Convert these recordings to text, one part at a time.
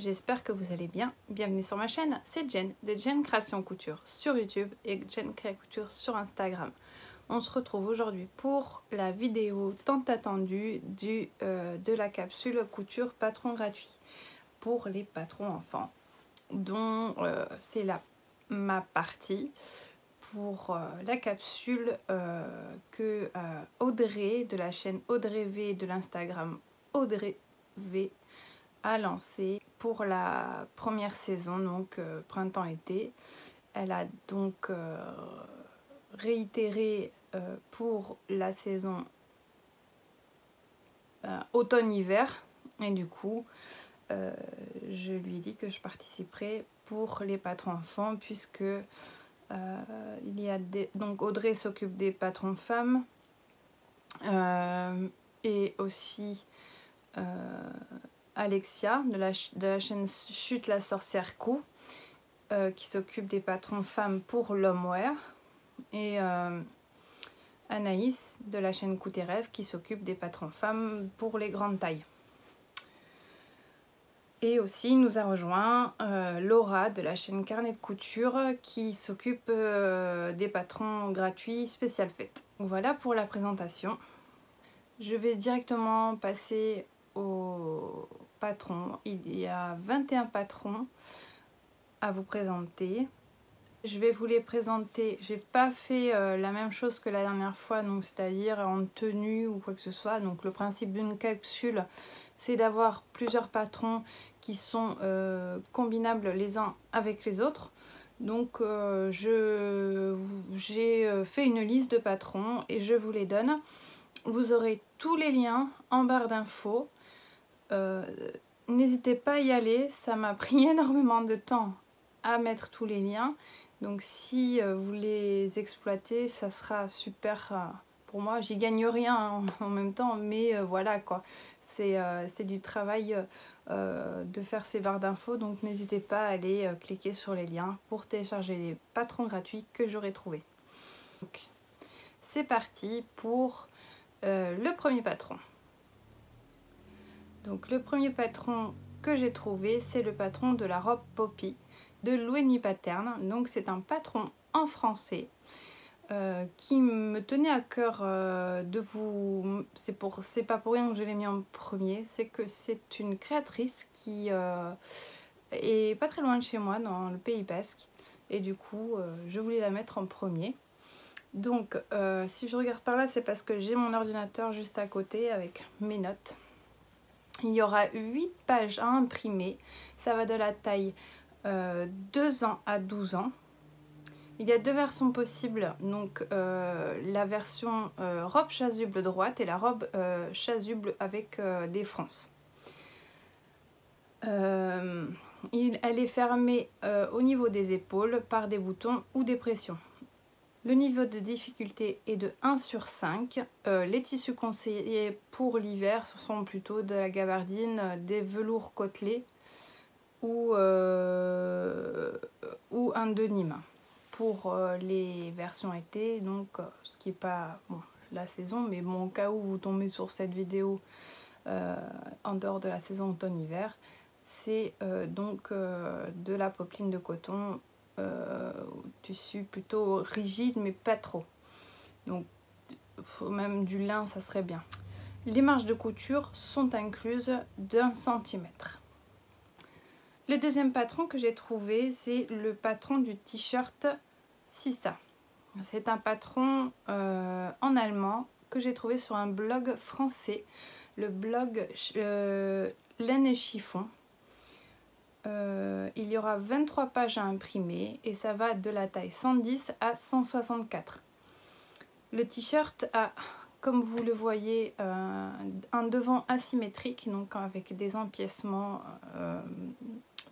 j'espère que vous allez bien. Bienvenue sur ma chaîne, c'est Jen de Jen Création Couture sur YouTube et Jen Créa Couture sur Instagram. On se retrouve aujourd'hui pour la vidéo tant attendue de la capsule couture patron gratuit pour les patrons enfants, dont c'est ma partie pour la capsule que Audrey de la chaîne Audrey V de l'Instagram Audrey V a lancé pour la première saison, donc printemps-été. Elle a donc réitéré pour la saison automne-hiver, et du coup je lui ai dit que je participerai pour les patrons enfants, puisque il y a donc Audrey s'occupe des patrons femmes et aussi Alexia de la chaîne Chute la sorcière Cou qui s'occupe des patrons femmes pour l'homeware, et Anaïs de la chaîne Coup tes rêves qui s'occupe des patrons femmes pour les grandes tailles. Et aussi nous a rejoint Laura de la chaîne Carnet de couture qui s'occupe des patrons gratuits spécial fête. Voilà pour la présentation. Je vais directement passer aux patrons. Il y a 21 patrons à vous présenter. Je vais vous les présenter. J'ai pas fait la même chose que la dernière fois, donc c'est-à-dire en tenue ou quoi que ce soit. Donc le principe d'une capsule, c'est d'avoir plusieurs patrons qui sont combinables les uns avec les autres. Donc j'ai fait une liste de patrons et je vous les donne. Vous aurez tous les liens en barre d'infos. N'hésitez pas à y aller, ça m'a pris énormément de temps à mettre tous les liens. Donc si vous les exploitez, ça sera super pour moi. J'y gagne rien en même temps, mais voilà quoi. C'est du travail de faire ces barres d'infos, donc n'hésitez pas à aller cliquer sur les liens pour télécharger les patrons gratuits que j'aurai trouvés. C'est parti pour le premier patron. Donc le premier patron que j'ai trouvé, c'est le patron de la robe Poppy de Louénie Paterne. Donc c'est un patron en français qui me tenait à cœur de vous... C'est pas pour rien que je l'ai mis en premier, c'est que c'est une créatrice qui est pas très loin de chez moi, dans le Pays Basque, et du coup je voulais la mettre en premier. Donc si je regarde par là, c'est parce que j'ai mon ordinateur juste à côté avec mes notes. Il y aura 8 pages à imprimer, ça va de la taille 2 ans à 12 ans. Il y a deux versions possibles, donc la version robe chasuble droite et la robe chasuble avec des fronces. Elle est fermée au niveau des épaules par des boutons ou des pressions. Le niveau de difficulté est de 1 sur 5. Les tissus conseillés pour l'hiver sont plutôt de la gabardine, des velours côtelés ou un denim. Pour les versions été, donc ce qui n'est pas bon, la saison, mais bon, au cas où vous tombez sur cette vidéo en dehors de la saison automne-hiver, c'est donc de la popeline de coton, tissu plutôt rigide mais pas trop, donc même du lin ça serait bien. Les marges de couture sont incluses d'1 centimètre. Le deuxième patron que j'ai trouvé, c'est le patron du t-shirt Sissa. C'est un patron en allemand que j'ai trouvé sur un blog français, le blog Laine et Chiffon. Il y aura 23 pages à imprimer et ça va de la taille 110 à 164. Le t-shirt a, comme vous le voyez, un devant asymétrique, donc avec des empiècements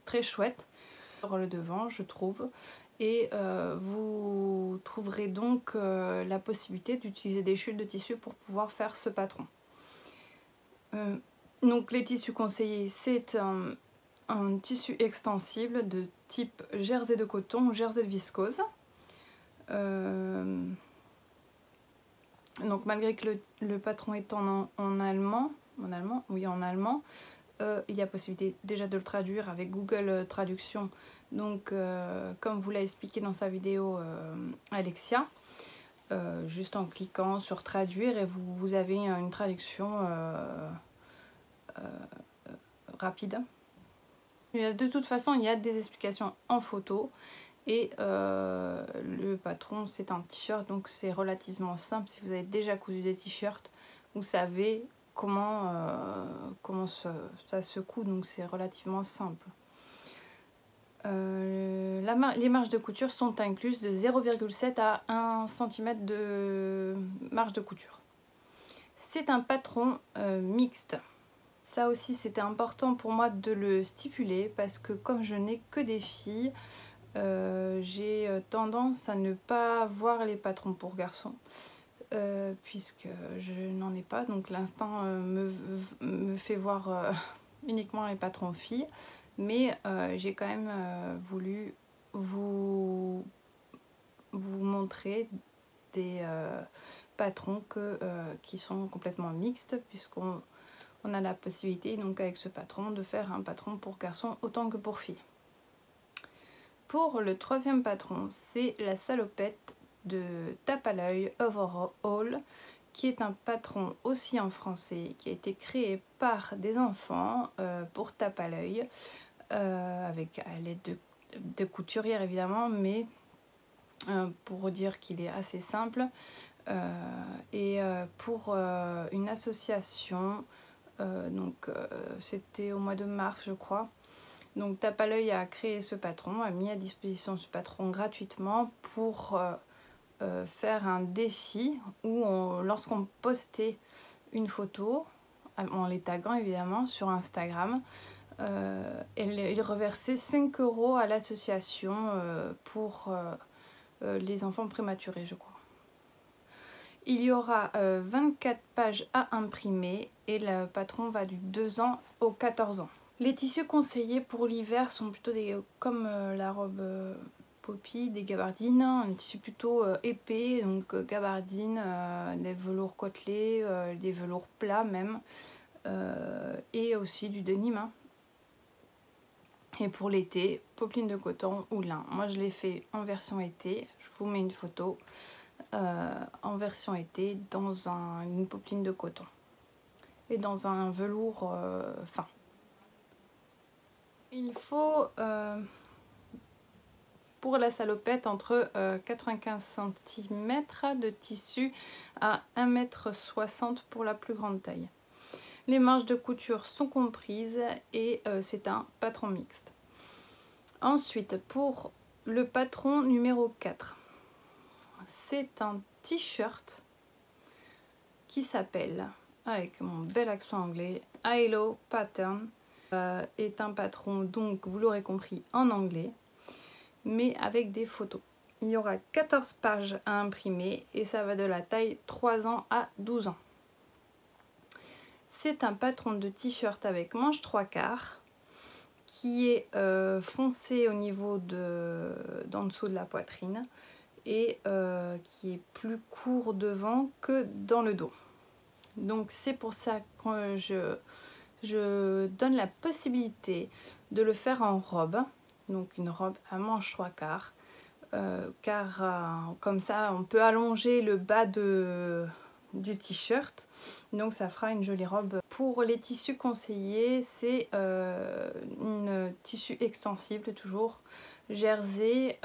très chouettes sur le devant, je trouve. Et vous trouverez donc la possibilité d'utiliser des chutes de tissu pour pouvoir faire ce patron. Donc les tissus conseillés, c'est un tissu extensible de type jersey de coton ou jersey de viscose. Donc malgré que le patron est en allemand, oui en allemand, il y a possibilité déjà de le traduire avec Google Traduction, donc comme vous l'a expliqué dans sa vidéo Alexia, juste en cliquant sur traduire et vous avez une traduction rapide. De toute façon, il y a des explications en photo et le patron c'est un t-shirt, donc c'est relativement simple. Si vous avez déjà cousu des t-shirts, vous savez comment ça se coud, donc c'est relativement simple. Les marges de couture sont incluses de 0,7 à 1 cm de marge de couture. C'est un patron mixte. Ça aussi c'était important pour moi de le stipuler parce que comme je n'ai que des filles, j'ai tendance à ne pas voir les patrons pour garçons puisque je n'en ai pas, donc l'instinct me fait voir uniquement les patrons filles, mais j'ai quand même voulu vous montrer des patrons qui sont complètement mixtes, puisqu'on a la possibilité donc avec ce patron de faire un patron pour garçons autant que pour filles. Pour le troisième patron, c'est la salopette de Tape à l'œil Overall, qui est un patron aussi en français, qui a été créé par des enfants pour Tape à l'œil, avec à l'aide de couturières évidemment, mais pour dire qu'il est assez simple, et pour une association, donc c'était au mois de mars je crois. Donc Tape à l'œil a créé ce patron, a mis à disposition ce patron gratuitement pour faire un défi où lorsqu'on postait une photo, en les taguant évidemment sur Instagram, il reversait 5 € à l'association pour les enfants prématurés, je crois. Il y aura 24 pages à imprimer et le patron va du 2 ans au 14 ans. Les tissus conseillés pour l'hiver sont plutôt comme la robe Poppy, des gabardines, un tissu plutôt épais, donc gabardines, des velours côtelés, des velours plats même, et aussi du denim. Hein. Et pour l'été, popeline de coton ou lin. Moi je l'ai fait en version été, je vous mets une photo en version été dans une popeline de coton et dans un velours fin. Il faut pour la salopette entre 95 cm de tissu à 1,60 m pour la plus grande taille. Les marges de couture sont comprises et c'est un patron mixte. Ensuite, pour le patron numéro 4, c'est un t-shirt qui s'appelle, avec mon bel accent anglais, Halo Pattern. Est un patron, donc vous l'aurez compris, en anglais, mais avec des photos. Il y aura 14 pages à imprimer et ça va de la taille 3 ans à 12 ans. C'est un patron de t-shirt avec manche 3/4 qui est foncé au niveau d'en dessous de la poitrine et qui est plus court devant que dans le dos. Donc c'est pour ça que je donne la possibilité de le faire en robe, donc une robe à manches 3/4, car comme ça on peut allonger le bas du t-shirt, donc ça fera une jolie robe. Pour les tissus conseillés, c'est une tissu extensible toujours, jersey,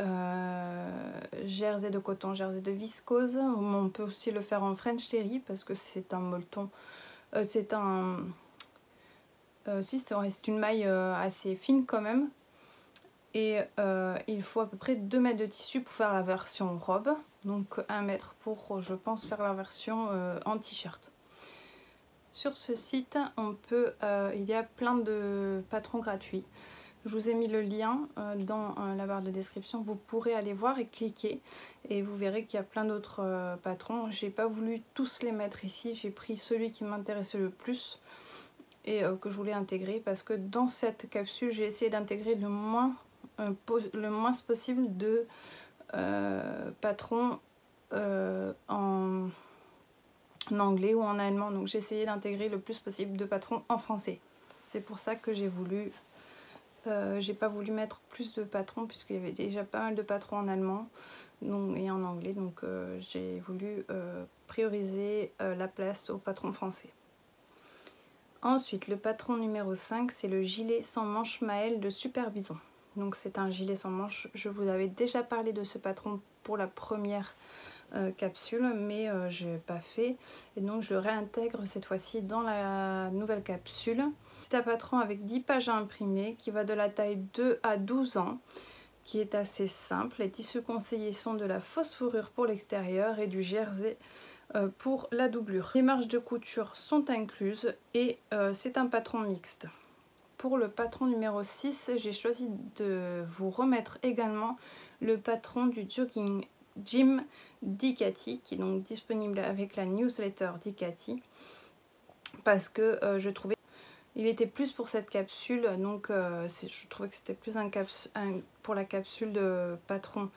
jersey de coton, jersey de viscose. On peut aussi le faire en French terry parce que c'est un molleton, c'est une maille assez fine quand même. Et il faut à peu près 2 mètres de tissu pour faire la version robe, donc 1 mètre pour, je pense, faire la version en t-shirt. Sur ce site, il y a plein de patrons gratuits. Je vous ai mis le lien dans la barre de description, vous pourrez aller voir et cliquer et vous verrez qu'il y a plein d'autres patrons. J'ai pas voulu tous les mettre ici, j'ai pris celui qui m'intéressait le plus et que je voulais intégrer, parce que dans cette capsule j'ai essayé d'intégrer le moins possible de patrons en anglais ou en allemand, donc j'ai essayé d'intégrer le plus possible de patrons en français. C'est pour ça que j'ai pas voulu mettre plus de patrons puisqu'il y avait déjà pas mal de patrons en allemand et en anglais, donc j'ai voulu prioriser la place aux patrons français. Ensuite, le patron numéro 5, c'est le gilet sans manches Maëlle de Super Bison. Donc c'est un gilet sans manches, je vous avais déjà parlé de ce patron pour la première capsule, mais je n'ai pas fait, et donc je le réintègre cette fois-ci dans la nouvelle capsule. C'est un patron avec 10 pages à imprimer qui va de la taille 2 à 12 ans, qui est assez simple. Les tissus conseillés sont de la fausse fourrure pour l'extérieur et du jersey pour la doublure. Les marges de couture sont incluses et c'est un patron mixte. Pour le patron numéro 6, j'ai choisi de vous remettre également le patron du jogging Gym d'Icati, qui est donc disponible avec la newsletter d'Icati, parce que je trouvais il était plus pour cette capsule, donc je trouvais que c'était plus pour la capsule de patron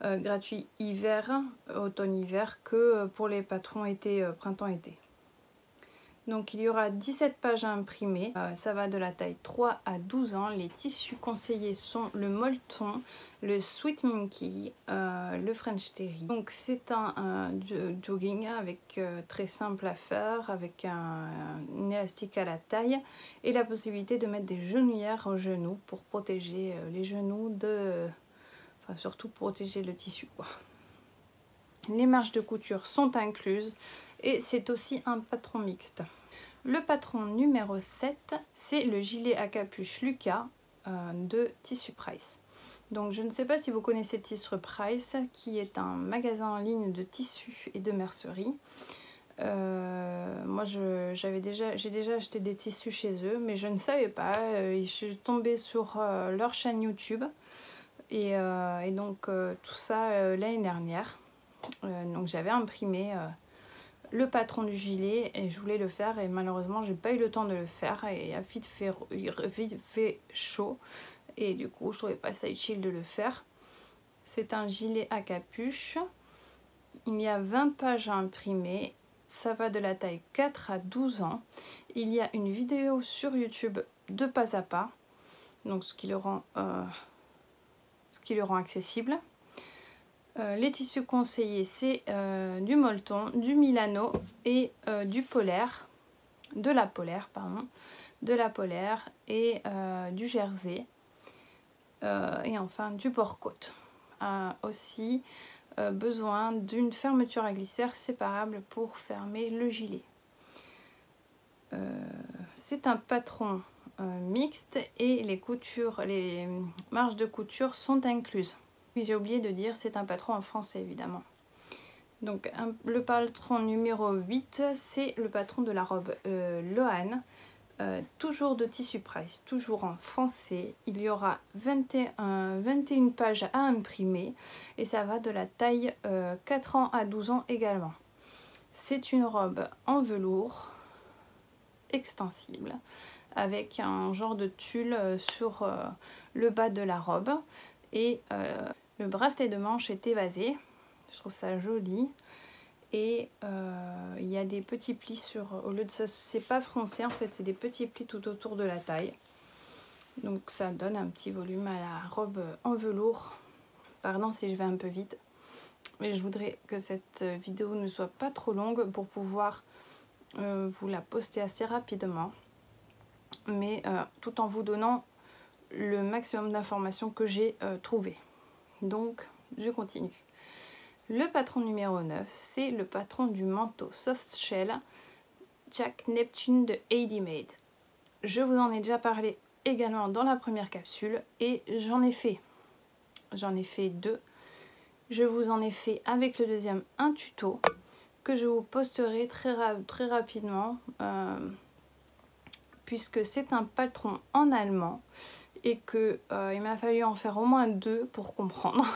gratuit hiver, automne-hiver, que pour les patrons printemps-été. Donc il y aura 17 pages à imprimer, ça va de la taille 3 à 12 ans. Les tissus conseillés sont le molleton, le sweet monkey, le French terry. Donc c'est un jogging avec très simple à faire, avec un élastique à la taille et la possibilité de mettre des genouillères aux genoux pour protéger les genoux enfin surtout protéger le tissu quoi. Les marges de couture sont incluses et c'est aussi un patron mixte. Le patron numéro 7, c'est le gilet à capuche Lucas de Tissu Price. Donc je ne sais pas si vous connaissez Tissu Price, qui est un magasin en ligne de tissus et de mercerie. Moi j'ai déjà acheté des tissus chez eux, mais je ne savais pas. Je suis tombée sur leur chaîne YouTube et donc tout ça l'année dernière. Donc j'avais imprimé le patron du gilet et je voulais le faire et malheureusement j'ai pas eu le temps de le faire et il a vite fait chaud et du coup je trouvais pas ça utile de le faire. C'est un gilet à capuche, il y a 20 pages à imprimer, ça va de la taille 4 à 12 ans. Il y a une vidéo sur YouTube de pas à pas, donc ce qui le rend accessible. Les tissus conseillés, c'est du molleton, du Milano et du polaire, de la polaire et du jersey et enfin du bord-côte. Aussi besoin d'une fermeture à glissière séparable pour fermer le gilet. C'est un patron mixte et les marges de couture sont incluses. J'ai oublié de dire, c'est un patron en français évidemment. Donc le patron numéro 8, c'est le patron de la robe Lohan, toujours de Tissu Price, toujours en français. Il y aura 21 pages à imprimer et ça va de la taille 4 ans à 12 ans également. C'est une robe en velours extensible avec un genre de tulle sur le bas de la robe et le bracelet de manche est évasé, je trouve ça joli et il y a des petits plis au lieu de ça, c'est pas froncé en fait, c'est des petits plis tout autour de la taille. Donc ça donne un petit volume à la robe en velours. Pardon si je vais un peu vite, mais je voudrais que cette vidéo ne soit pas trop longue pour pouvoir vous la poster assez rapidement, mais tout en vous donnant le maximum d'informations que j'ai trouvé. Donc je continue. Le patron numéro 9, c'est le patron du manteau Soft Shell Jack Neptune de Heidi Made. Je vous en ai déjà parlé également dans la première capsule et j'en ai fait 2. Je vous en ai fait avec le deuxième un tuto que je vous posterai très rapidement puisque c'est un patron en allemand et que il m'a fallu en faire au moins 2 pour comprendre.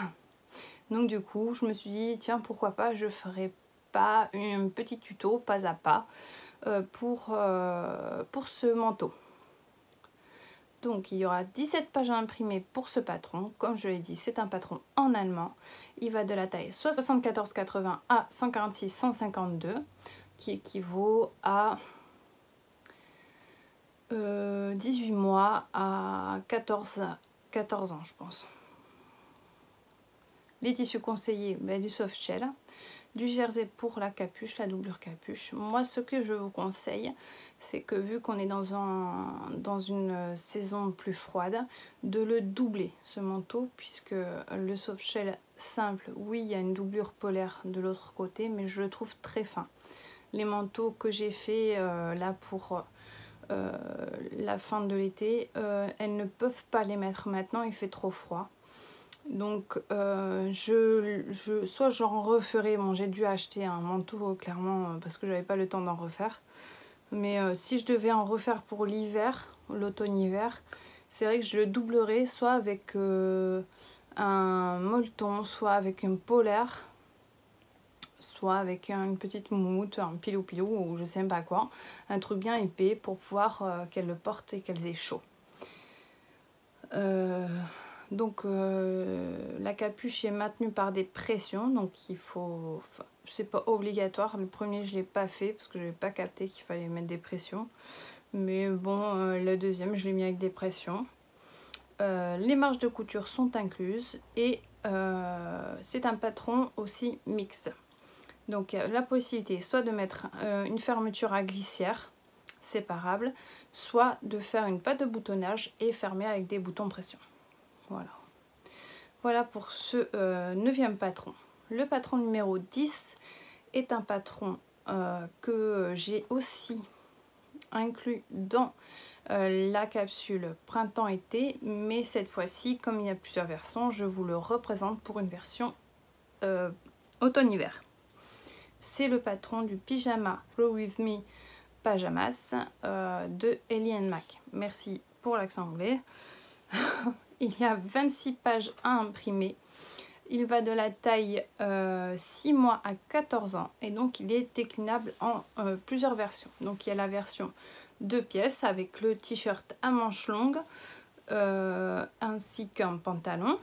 Donc du coup je me suis dit tiens pourquoi pas je ferai pas un petit tuto pas à pas pour ce manteau. Donc il y aura 17 pages à imprimer pour ce patron. Comme je l'ai dit, c'est un patron en allemand. Il va de la taille 74,80 à 146,152 qui équivaut à 18 mois à 14 ans je pense. Les tissus conseillés, du soft shell, du jersey pour la capuche, la doublure capuche. Moi ce que je vous conseille, c'est que vu qu'on est dans une saison plus froide, de le doubler ce manteau, puisque le soft shell simple, oui il y a une doublure polaire de l'autre côté, mais je le trouve très fin. Les manteaux que j'ai fait là pour la fin de l'été, elles ne peuvent pas les mettre maintenant, il fait trop froid. Donc soit j'en referai, bon j'ai dû acheter un manteau clairement parce que j'avais pas le temps d'en refaire. Mais si je devais en refaire pour l'hiver, l'automne-hiver, c'est vrai que je le doublerais soit avec un molleton, soit avec une polaire, soit avec une petite moumoute, un pilou-pilou ou je sais pas quoi. Un truc bien épais pour pouvoir qu'elles le portent et qu'elles aient chaud. Donc la capuche est maintenue par des pressions, donc il faut, c'est pas obligatoire. Le premier je l'ai pas fait parce que je n'avais pas capté qu'il fallait mettre des pressions, mais bon le deuxième je l'ai mis avec des pressions. Les marges de couture sont incluses et c'est un patron aussi mixte. Donc il y a la possibilité soit de mettre une fermeture à glissière séparable, soit de faire une patte de boutonnage et fermer avec des boutons pression. Voilà. Voilà pour ce 9e patron. Le patron numéro 10 est un patron que j'ai aussi inclus dans la capsule printemps-été, mais cette fois-ci, comme il y a plusieurs versions, je vous le représente pour une version automne-hiver. C'est le patron du pyjama Grow With Me Pajamas de Ellie & Mac. Merci pour l'accent anglais. Il y a 26 pages à imprimer. Il va de la taille 6 mois à 14 ans et donc il est déclinable en plusieurs versions. Donc il y a la version 2 pièces avec le t-shirt à manches longues ainsi qu'un pantalon.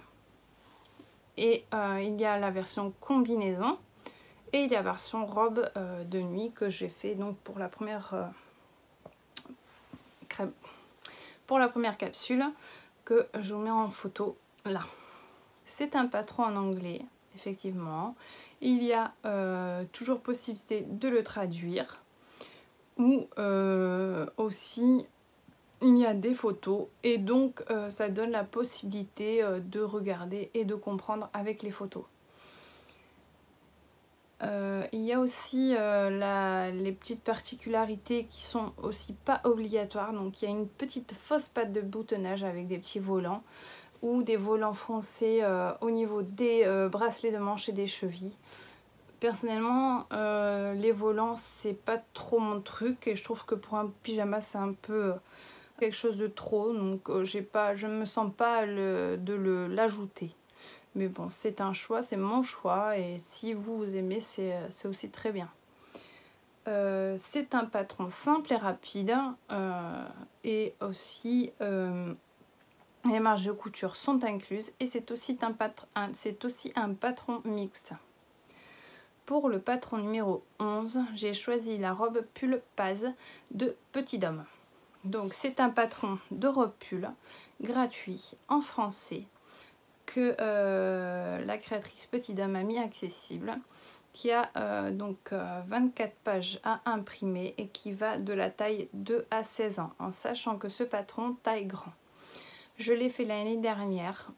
Et il y a la version combinaison et il y a la version robe de nuit que j'ai fait donc pour la première capsule que je vous mets en photo là. C'est un patron en anglais, effectivement. Il y a toujours possibilité de le traduire ou aussi il y a des photos et donc ça donne la possibilité de regarder et de comprendre avec les photos. Il y a aussi les petites particularités qui sont aussi pas obligatoires. Donc il y a une petite fausse patte de boutonnage avec des petits volants ou des volants français au niveau des bracelets de manche et des chevilles. Personnellement, les volants c'est pas trop mon truc et je trouve que pour un pyjama c'est un peu quelque chose de trop, donc je me sens pas de l'ajouter. Mais bon, c'est un choix, c'est mon choix et si vous aimez, c'est aussi très bien. C'est un patron simple et rapide et aussi les marges de couture sont incluses et c'est aussi un patron mixte. Pour le patron numéro 11, j'ai choisi la robe pull Paz de Petit Dôme. Donc c'est un patron de robe pull gratuit en français que la créatrice Petit Dôme a mis accessible, qui a donc 24 pages à imprimer et qui va de la taille 2 à 16 ans, en sachant que ce patron taille grand. Je l'ai fait l'année dernière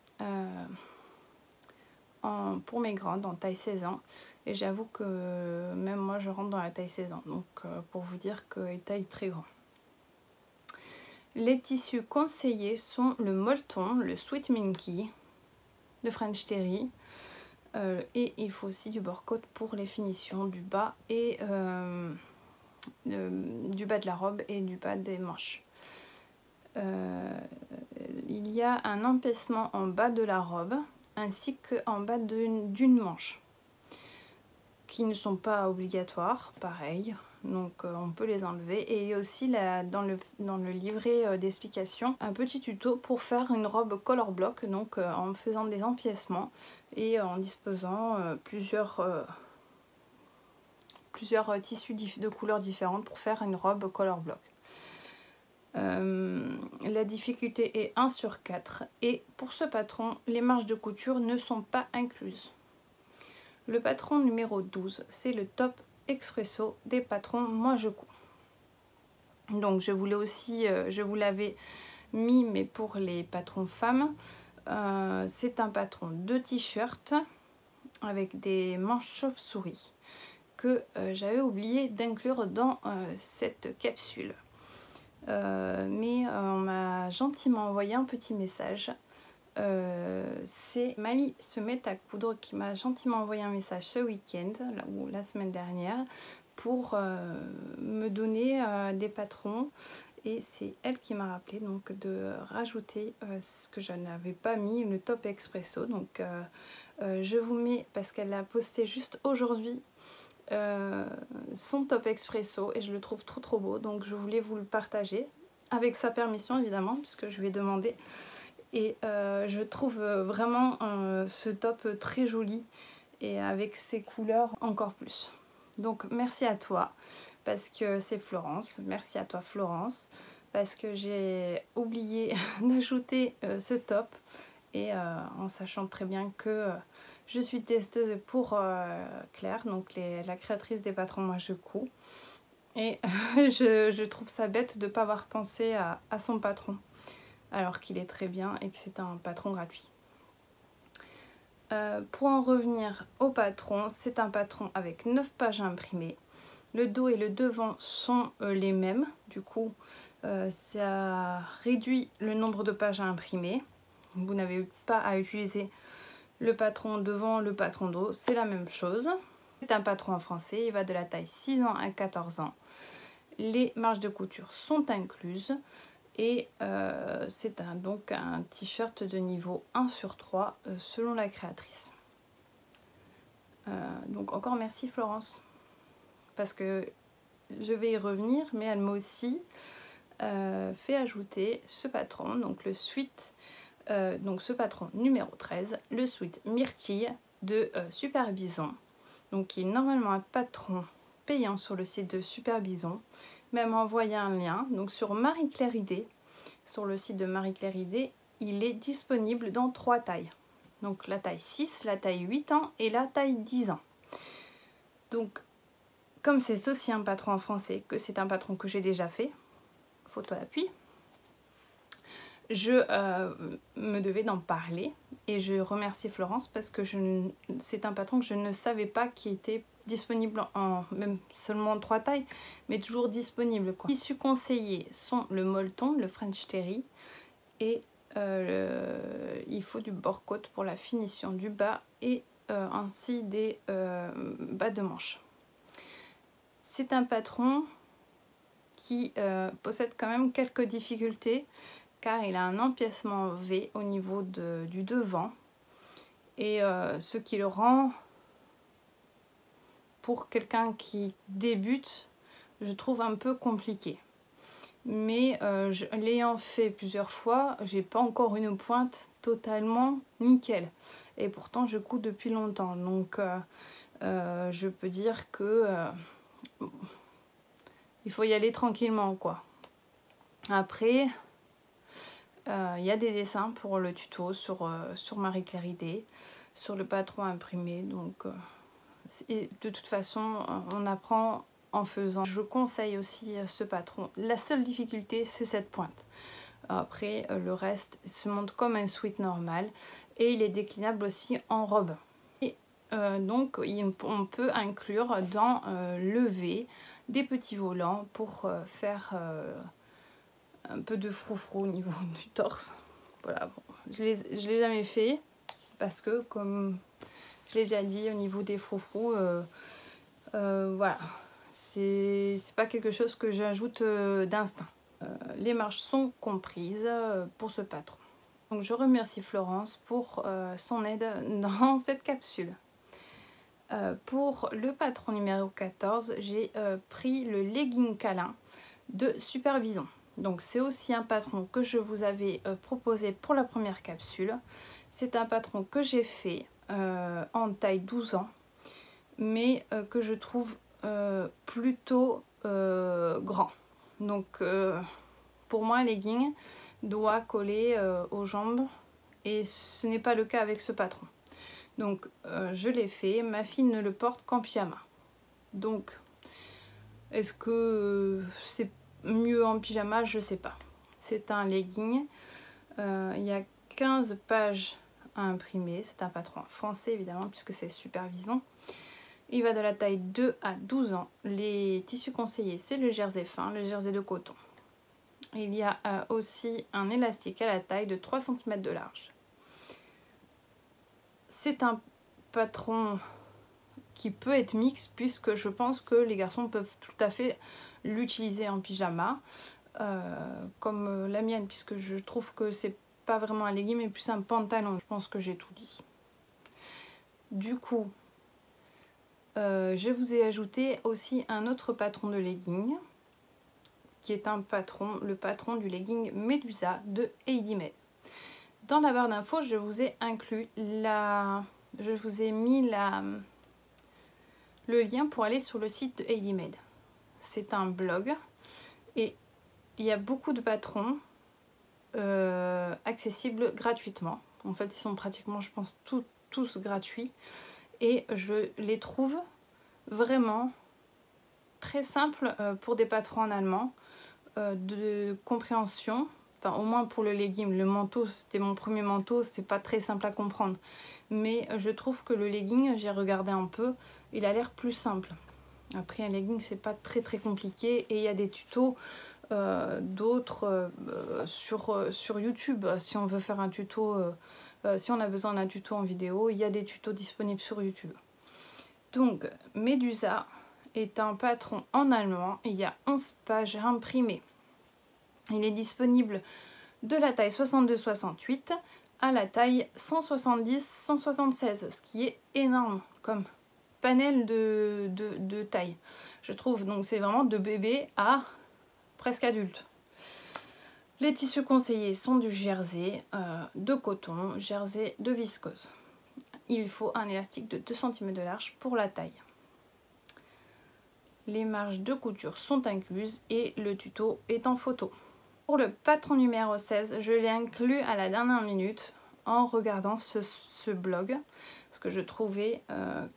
pour mes grandes en taille 16 ans et j'avoue que même moi je rentre dans la taille 16 ans, donc pour vous dire qu'il taille très grand. Les tissus conseillés sont le molleton, le Sweet Minky, de French Terry et il faut aussi du bord-côte pour les finitions du bas et du bas de la robe et du bas des manches. Il y a un empacement en bas de la robe ainsi qu'en bas d'une manche qui ne sont pas obligatoires, pareil, donc on peut les enlever. Et il y a aussi dans le livret d'explication un petit tuto pour faire une robe color block, donc en faisant des empiècements et en disposant plusieurs tissus de couleurs différentes pour faire une robe color block. La difficulté est 1 sur 4 et pour ce patron, les marges de couture ne sont pas incluses. Le patron numéro 12, c'est le top expresso des patrons Moi Je Couds. Donc je voulais aussi, je vous l'avais mis, mais pour les patrons femmes, c'est un patron de t-shirt avec des manches chauve-souris que j'avais oublié d'inclure dans cette capsule. Mais on m'a gentiment envoyé un petit message. C'est Mali se met à coudre qui m'a gentiment envoyé un message ce week-end ou la semaine dernière pour me donner des patrons, et c'est elle qui m'a rappelé donc de rajouter ce que je n'avais pas mis, le top expresso. Donc je vous mets, parce qu'elle l'a posté juste aujourd'hui, son top expresso et je le trouve trop beau, donc je voulais vous le partager avec sa permission évidemment puisque je lui ai demandé, et je trouve vraiment ce top très joli et avec ses couleurs encore plus. Donc merci à toi parce que c'est Florence, merci à toi Florence parce que j'ai oublié d'ajouter ce top, et en sachant très bien que je suis testeuse pour Claire, donc la créatrice des patrons Moi Je Couds, et je trouve ça bête de ne pas avoir pensé à son patron alors qu'il est très bien et que c'est un patron gratuit. Pour en revenir au patron, c'est un patron avec 9 pages imprimées. Le dos et le devant sont les mêmes, du coup ça réduit le nombre de pages à imprimer. Vous n'avez pas à utiliser le patron devant, le patron dos, c'est la même chose. C'est un patron en français, il va de la taille 6 ans à 14 ans. Les marges de couture sont incluses et c'est donc un t-shirt de niveau 1 sur 3 selon la créatrice. Donc encore merci Florence, parce que je vais y revenir, mais elle m'a aussi fait ajouter ce patron, donc le suite. Donc ce patron numéro 13, le sweat myrtille de Super Bison, donc qui est normalement un patron payant sur le site de Super Bison, mais elle m'a envoyé un lien donc sur Marie Claire Idée. Sur le site de Marie Claire Idée, il est disponible dans 3 tailles, donc la taille 6, la taille 8 ans et la taille 10 ans. Donc comme c'est aussi un patron en français, que c'est un patron que j'ai déjà fait, photo à l'appui, je me devais d'en parler, et je remercie Florence parce que c'est un patron que je ne savais pas qui était disponible en même seulement 3 tailles, mais toujours disponible quoi. Les tissus conseillés sont le molleton, le French Terry, et il faut du bord-côte pour la finition du bas, et ainsi des bas de manche. C'est un patron qui possède quand même quelques difficultés, car il a un empiècement V au niveau du devant, et ce qui le rend, pour quelqu'un qui débute, je trouve un peu compliqué. Mais l'ayant fait plusieurs fois, j'ai pas encore une pointe totalement nickel, et pourtant je couds depuis longtemps, donc je peux dire que il faut y aller tranquillement quoi. Après il y a des dessins pour le tuto sur Marie Claire Idée, sur le patron imprimé, donc de toute façon on apprend en faisant. Je conseille aussi ce patron. La seule difficulté c'est cette pointe. Après le reste se monte comme un sweat normal, et il est déclinable aussi en robe. Et donc on peut inclure dans le V des petits volants pour faire un peu de froufrou au niveau du torse. Voilà, bon, je l'ai jamais fait parce que comme je l'ai déjà dit, au niveau des froufrous, voilà, c'est pas quelque chose que j'ajoute d'instinct. Les marges sont comprises pour ce patron. Donc je remercie Florence pour son aide dans cette capsule. Pour le patron numéro 14, j'ai pris le legging câlin de Super Bison. Donc c'est aussi un patron que je vous avais proposé pour la première capsule. C'est un patron que j'ai fait en taille 12 ans, mais que je trouve plutôt grand. Donc pour moi, un legging doit coller aux jambes et ce n'est pas le cas avec ce patron. Donc je l'ai fait, ma fille ne le porte qu'en pyjama. Donc est-ce que c'est mieux en pyjama? Je sais pas. C'est un legging, il y a 15 pages à imprimer, c'est un patron français évidemment puisque c'est supervision. Il va de la taille 2 à 12 ans. Les tissus conseillés, c'est le jersey fin, le jersey de coton. Il y a aussi un élastique à la taille de 3 cm de large. C'est un patron qui peut être mixte puisque je pense que les garçons peuvent tout à fait l'utiliser en pyjama comme la mienne, puisque je trouve que c'est pas vraiment un legging mais plus un pantalon. Je pense que j'ai tout dit. Du coup, je vous ai ajouté aussi un autre patron de legging qui est un patron, le patron du legging Medusa de Heidi Med. Dans la barre d'infos, je vous ai inclus je vous ai mis le lien pour aller sur le site de Heidi Med. C'est un blog et il y a beaucoup de patrons accessibles gratuitement. En fait, ils sont pratiquement, je pense, tous gratuits et je les trouve vraiment très simples pour des patrons en allemand de compréhension. Enfin, au moins pour le legging. Le manteau, c'était mon premier manteau, c'était pas très simple à comprendre. Mais je trouve que le legging, j'ai regardé un peu, il a l'air plus simple. Après, un legging, c'est pas très compliqué et il y a des tutos d'autres sur YouTube. Si on veut faire un tuto, si on a besoin d'un tuto en vidéo, il y a des tutos disponibles sur YouTube. Donc, Medusa est un patron en allemand. Il y a 11 pages imprimées. Il est disponible de la taille 62-68 à la taille 170-176, ce qui est énorme comme panel de taille. Je trouve, donc c'est vraiment de bébé à presque adulte. Les tissus conseillés sont du jersey de coton, jersey de viscose. Il faut un élastique de 2 cm de large pour la taille. Les marges de couture sont incluses et le tuto est en photo. Pour le patron numéro 16, je l'ai inclus à la dernière minute en regardant ce blog parce que je trouvais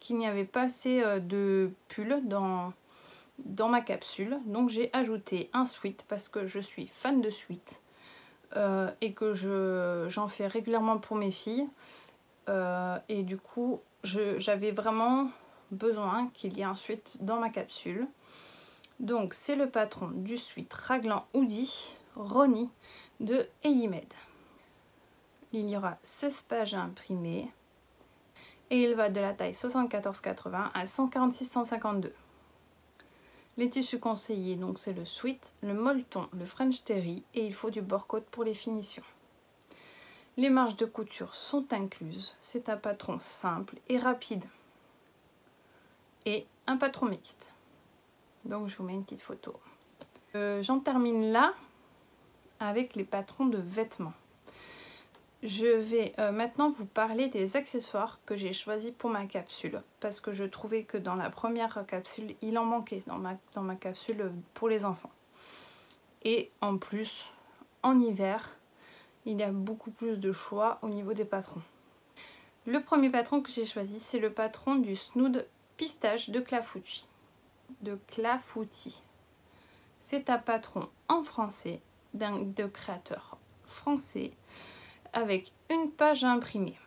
qu'il n'y avait pas assez de pulls dans ma capsule. Donc j'ai ajouté un sweat parce que je suis fan de sweat et que j'en fais régulièrement pour mes filles. Et du coup, j'avais vraiment besoin qu'il y ait un sweat dans ma capsule. Donc c'est le patron du sweat raglan hoodie Ronnie de Heidi Med. Il y aura 16 pages à imprimer et il va de la taille 74-80 à 146-152. Les tissus conseillés, donc c'est le sweat, le molleton, le French terry et il faut du bord-côte pour les finitions. Les marges de couture sont incluses. C'est un patron simple et rapide et un patron mixte. Donc je vous mets une petite photo. J'en termine là avec les patrons de vêtements. Je vais maintenant vous parler des accessoires que j'ai choisis pour ma capsule parce que je trouvais que dans la première capsule, il en manquait dans ma capsule pour les enfants. Et en plus, en hiver, il y a beaucoup plus de choix au niveau des patrons. Le premier patron que j'ai choisi, c'est le patron du Snood Pistache de Clafoutis. C'est un patron en français de créateur français avec une page à imprimer.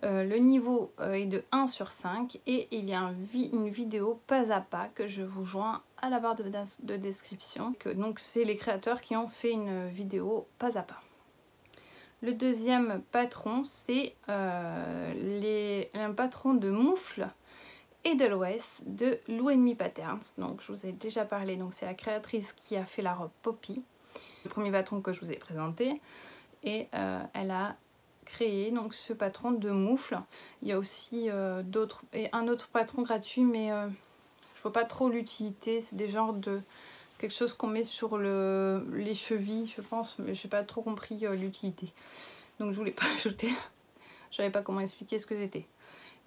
Le niveau est de 1/5 et il y a une vidéo pas à pas que je vous joins à la barre de description. Donc c'est les créateurs qui ont fait une vidéo pas à pas. Le deuxième patron, c'est un patron de moufle Edelweiss de Lou & Me Patterns. Donc je vous ai déjà parlé, donc c'est la créatrice qui a fait la robe Poppy, le premier patron que je vous ai présenté, et elle a créé donc ce patron de moufle. Il y a aussi un autre patron gratuit, mais je vois pas trop l'utilité. C'est des genres de quelque chose qu'on met sur les chevilles, je pense, mais j'ai pas trop compris l'utilité. Donc je voulais pas ajouter. Je savais pas comment expliquer ce que c'était.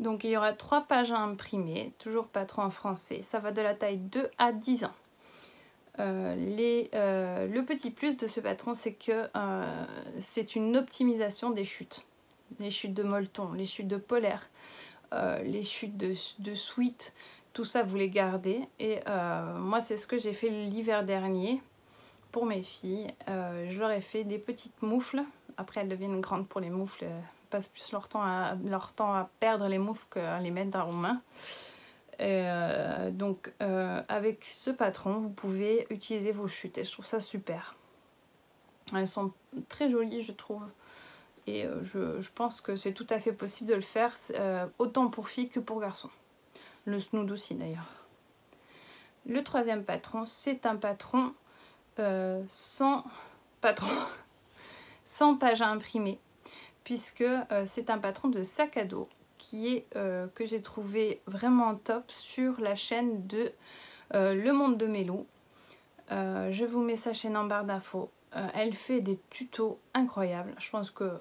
Donc il y aura 3 pages à imprimer, toujours patron en français. Ça va de la taille 2 à 10 ans. Le petit plus de ce patron, c'est que c'est une optimisation des chutes. Les chutes de molleton, les chutes de polaire, les chutes de sweat, tout ça vous les gardez. Et moi c'est ce que j'ai fait l'hiver dernier pour mes filles. Je leur ai fait des petites moufles. Après elles deviennent grandes pour les moufles, elles passent plus leur temps à perdre les moufles qu'à les mettre dans leurs mains. Donc avec ce patron vous pouvez utiliser vos chutes et je trouve ça super. Elles sont très jolies je trouve. Et je pense que c'est tout à fait possible de le faire, autant pour filles que pour garçons. Le snood aussi d'ailleurs. Le troisième patron, c'est un patron sans page à imprimer, puisque c'est un patron de sac à dos que j'ai trouvé vraiment top sur la chaîne de Le Monde de Mélo. Je vous mets sa chaîne en barre d'infos. Elle fait des tutos incroyables. Je pense que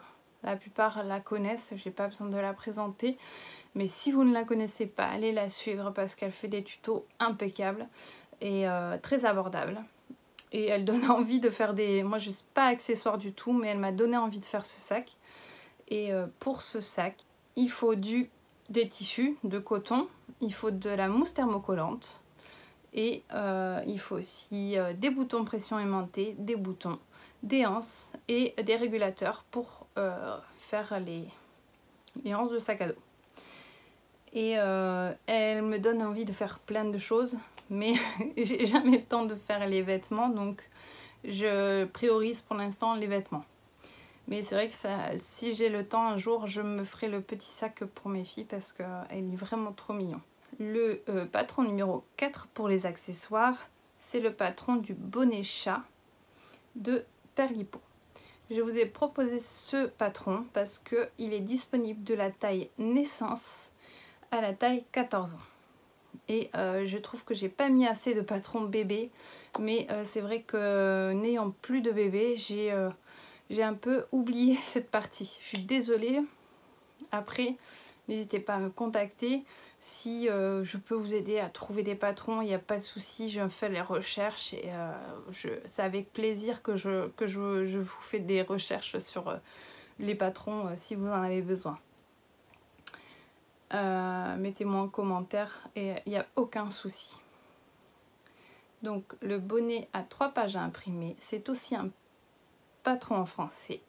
la plupart la connaissent, j'ai pas besoin de la présenter. Mais si vous ne la connaissez pas, allez la suivre parce qu'elle fait des tutos impeccables et très abordables. Et elle donne envie de faire des... Moi je ne suis pas accessoire du tout, mais elle m'a donné envie de faire ce sac. Et pour ce sac, il faut des tissus de coton, il faut de la mousse thermocollante. Et il faut aussi des boutons pression aimantée, des boutons, des anses et des régulateurs pour faire les anses de sac à dos. Et elle me donne envie de faire plein de choses, mais j'ai jamais le temps de faire les vêtements, donc je priorise pour l'instant les vêtements. Mais c'est vrai que si j'ai le temps un jour, je me ferai le petit sac pour mes filles parce qu'elle est vraiment trop mignon. Le patron numéro 4 pour les accessoires, c'est le patron du bonnet chat de Perlipo. Je vous ai proposé ce patron parce qu'il est disponible de la taille naissance à la taille 14 ans. Et je trouve que j'ai pas mis assez de patrons bébé, mais c'est vrai que n'ayant plus de bébé, j'ai un peu oublié cette partie. Je suis désolée. Après, n'hésitez pas à me contacter. Si je peux vous aider à trouver des patrons, il n'y a pas de souci, je fais les recherches et c'est avec plaisir que je vous fais des recherches sur les patrons si vous en avez besoin. Mettez-moi en commentaire et il n'y a aucun souci. Donc le bonnet à 3 pages à imprimer, c'est aussi un patron en français.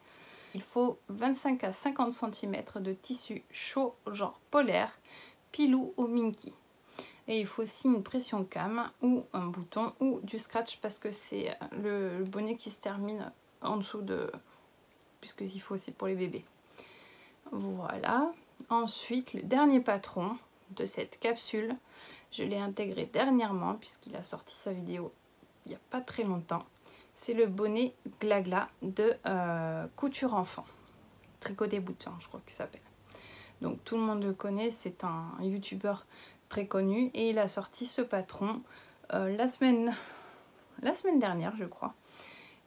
Il faut 25 à 50 cm de tissu chaud, genre polaire, pilou ou minky. Et il faut aussi une pression cam ou un bouton ou du scratch parce que c'est le bonnet qui se termine en dessous de... puisqu'il faut aussi pour les bébés. Voilà. Ensuite, le dernier patron de cette capsule, je l'ai intégré dernièrement puisqu'il a sorti sa vidéo il n'y a pas très longtemps. C'est le bonnet Glagla de Couture Enfant. Tricot des boutons, je crois qu'il s'appelle. Donc tout le monde le connaît, c'est un youtubeur très connu et il a sorti ce patron la semaine dernière, je crois.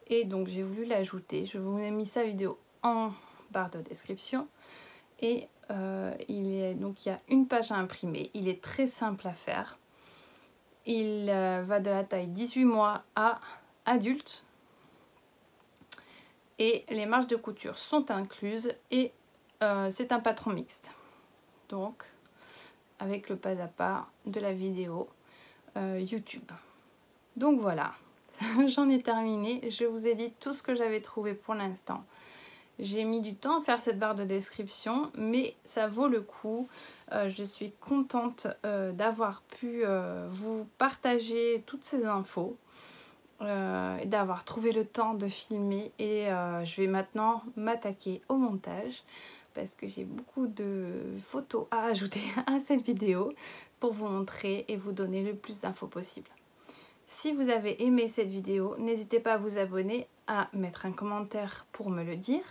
Et donc j'ai voulu l'ajouter. Je vous ai mis sa vidéo en barre de description. Et il y a une page à imprimer. Il est très simple à faire. Il va de la taille 18 mois à adulte. Et les marges de couture sont incluses. Et c'est un patron mixte. Donc, avec le pas à pas de la vidéo YouTube. Donc voilà, j'en ai terminé. Je vous ai dit tout ce que j'avais trouvé pour l'instant. J'ai mis du temps à faire cette barre de description, mais ça vaut le coup. Je suis contente d'avoir pu vous partager toutes ces infos, et d'avoir trouvé le temps de filmer. Et je vais maintenant m'attaquer au montage, parce que j'ai beaucoup de photos à ajouter à cette vidéo pour vous montrer et vous donner le plus d'infos possible. Si vous avez aimé cette vidéo, n'hésitez pas à vous abonner, à mettre un commentaire pour me le dire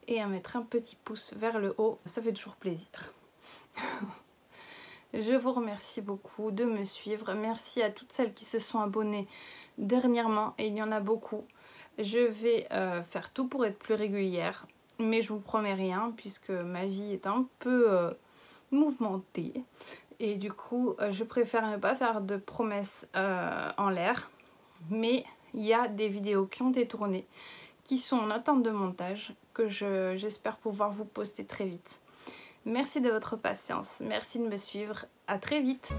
et à mettre un petit pouce vers le haut, ça fait toujours plaisir. Je vous remercie beaucoup de me suivre, merci à toutes celles qui se sont abonnées dernièrement et il y en a beaucoup. Je vais faire tout pour être plus régulière, mais je vous promets rien puisque ma vie est un peu mouvementée. Et du coup, je préfère ne pas faire de promesses en l'air. mais il y a des vidéos qui ont été tournées, qui sont en attente de montage, que j'espère pouvoir vous poster très vite. Merci de votre patience, merci de me suivre, à très vite.